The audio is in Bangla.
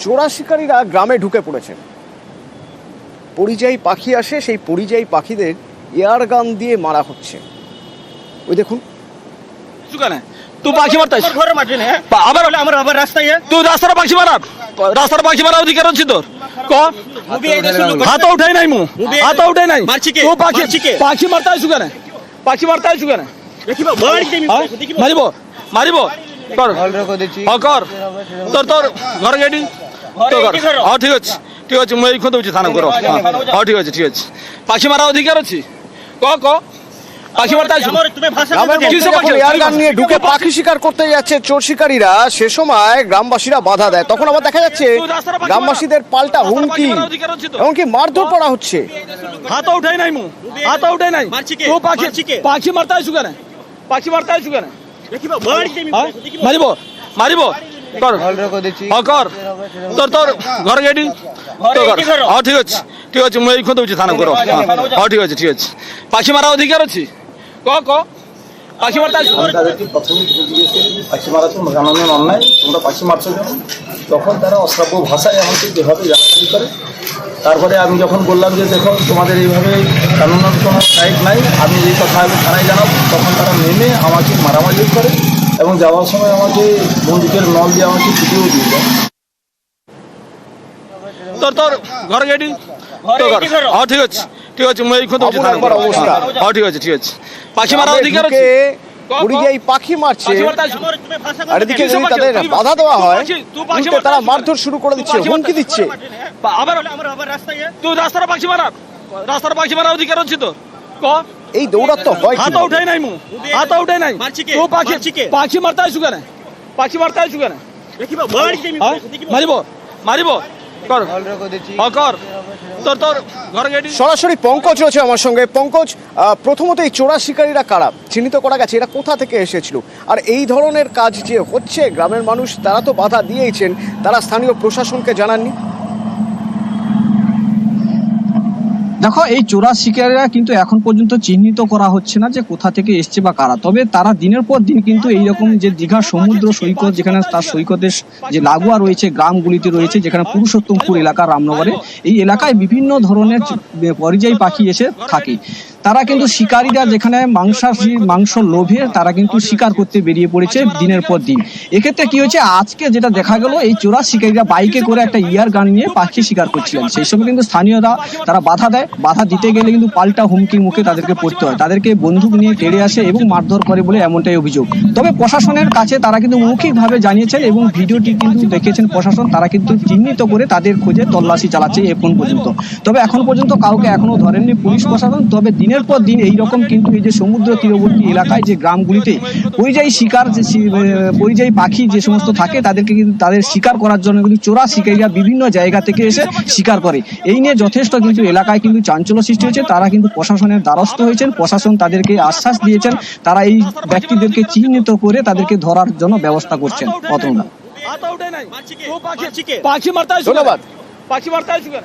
চোরা শিকারীরা গ্রামে ঢুকে পড়েছেন। পরিযায়ী পাখি আসে, সেই পরিযায়ী পাখিদের এয়ার গান দিয়ে মারা হচ্ছে। ওই দেখুন, तू पाखी मारताय घर मारते ना आबर आमर आबर रास्ता आहे तू रास्ताला पाखी मारा अधिकार ଅଛି ତୋର କହ हात उठाय नाही मग हात उठाय नाही तू पाखी मारताय सुगाने पाखी मारताय सुगाने देखिबा बड़ी देमी देखिबा मारिब मारिब कर ହଁ କର ତୋର ତୋର ଘର ଗେଟି ତ କର ହଁ ଠିକ ଅଛି ମୁଁ ଏଇ ଖୋ ଦଉଛି ଥାନା କର ହଁ ଠିକ ଅଛି ପାଖି ମାରା ଅଧିକାର ଅଛି କହ କହ পাখি মারতে আসো তুমি ভাষা গ্রামের মধ্যে যখন এয়ার গান নিয়ে ঢুকে পাখি শিকার করতে যাচ্ছে চোর শিকারীরা, সে সময় গ্রামবাসীরা বাধা দেয়। তখন আবার দেখা যাচ্ছে গ্রামবাসীদের পাল্টা হুমকি, এমনকি মারধর করা হচ্ছে। হাত উঠাই নাই মু হাত উঠাই নাই তো পাখি মারতে আসো কেন পাখি মারতে আসো কেন देखिबा बड़ी देमी মারিব মারিব কর ହଁ কর তোর তোর ঘর গেটি তো কর ହଁ ଠିକ ଅଛି ମୁଁ ଏଇ ଖୋ ଦଉଛି ଥାନା କର ହଁ ଠିକ ଅଛି ପାଖି মারা ଅଧିକାର ଅଛି কহ কহ পাখি মারতে আসো তাদেরকে প্রথমে জিজ্ঞেস পাখি মারা তো জানানো অন্যায়, তোমরা পাখি মারছো কেন? তখন তারা অশ্রাব্য ভাষায় আমাকে যেভাবে জানাজানি করে। তারপরে আমি যখন বললাম যে দেখো তোমাদের এইভাবে কানুনের কোনো রাইট নাই, আমি এই কথা আমি থানায় জানাব, তখন তারা নেমে আমাকে মারামারি করে এবং যাওয়ার সময় আমাকে বন্দুকের নল দিয়ে আমাকে ছুটিয়েও দিয়ে দেয়। তোর তোর ঘর গেটি তো কর ହଁ ଠିକ ଅଛି ମୁଁ ଏଇ ଖୋ ଦଉଛି ଥାନା କର অবস্থা। ହଁ ଠିକ ଅଛି পাখি মারা অধিকার আছে পরিযায়ী পাখি মারছে, তুমি ভাষা আর এদিকে যদি তাদের বাধা দেওয়া হয় উল্টে তারা মারধর শুরু করে দিচ্ছে, হুমকি দিচ্ছে। আবার आमर आबर रास्ता आहे তুই রাস্তার পাখি মারা অধিকার আছে তোর কহ এই দৌরাত্ম হয় হাত কিভাবে? উঠাই নাই মু হাত উঠাই নাই তো পাখি মারতে আসো কেন পাখি মারতে আসো কেন देखिबा बड़ी देमी देखिबा মারিব মারিব কর হ্যাঁ কর তোর তোর ঘর গেটি সরাসরি পঙ্কজ রয়েছে আমার সঙ্গে। পঙ্কজ, প্রথমত এই চোরা শিকারীরা কারা চিহ্নিত করা গেছে? এরা কোথা থেকে এসেছিল? আর এই ধরনের কাজ যে হচ্ছে, গ্রামের মানুষ তারা তো বাধা দিয়েইছেন, তারা স্থানীয় প্রশাসনকে জানাননি? দেখো, এই চোরা শিকারীরা কিন্তু এখন পর্যন্ত চিহ্নিত করা হচ্ছে না যে কোথা থেকে এসছে বা কারা। তবে তারা দিনের পর দিন কিন্তু এইরকম যে দীঘা সমুদ্র সৈকত, যেখানে তার সৈকতের যে লাগোয়া রয়েছে গ্রামগুলিতে রয়েছে, যেখানে পুরুষোত্তমপুর এলাকা রামনগরে, এই এলাকায় বিভিন্ন ধরনের পরিযায়ী পাখি এসে থাকে। তারা কিন্তু শিকারীরা যেখানে মাংস লোভে তারা কিন্তু শিকার করতে বেরিয়ে পড়েছে দিনের পর দিন। এক্ষেত্রে কি হয়েছে, আজকে যেটা দেখা গেল, এই চোরা শিকারীরা বাইকে করে একটা ইয়ার গান নিয়ে পাখি শিকার করছিলেন। সেই সময় কিন্তু স্থানীয়রা তারা বাধা দেয়, বাধা দিতে গেলে কিন্তু পাল্টা হুমকির মুখে তাদেরকে পড়তে হয়, তাদেরকে বন্দুক নিয়ে তেড়ে আসে এবং মারধর করে বলে এমনটাই অভিযোগ। তবে প্রশাসনের কাছে তারা কিন্তু মৌখিকভাবে জানিয়েছেন এবং ভিডিওটি কিন্তু দেখেছেন প্রশাসন, তারা কিন্তু চিহ্নিত করে তাদের খোঁজে তল্লাশি চালাচ্ছে এখন পর্যন্ত। তবে এখন পর্যন্ত কাউকে এখনো ধরেননি পুলিশ প্রশাসন। তবে দিনের পর দিন এইরকম কিন্তু এই যে সমুদ্র তীরবর্তী এলাকায় যে গ্রামগুলিতে পরিযায়ী পাখি যে সমস্ত থাকে, তাদেরকে কিন্তু তাদের শিকার করার জন্য কিন্তু চোরা শিকারীরা বিভিন্ন জায়গা থেকে এসে শিকার করে। এই নিয়ে যথেষ্ট কিন্তু এলাকায় কিন্তু চাঞ্চল্য সৃষ্টি হয়েছে। তারা কিন্তু প্রশাসনের দ্বারস্থ হয়েছেন, প্রশাসন তাদেরকে আশ্বাস দিয়েছেন তারা এই ব্যক্তিদেরকে চিহ্নিত করে তাদেরকে ধরার জন্য ব্যবস্থা করছেন। হাত উঠাই নাই তো পাখি মারতে আসো ধন্যবাদ। পাখি মারতে আসো কেন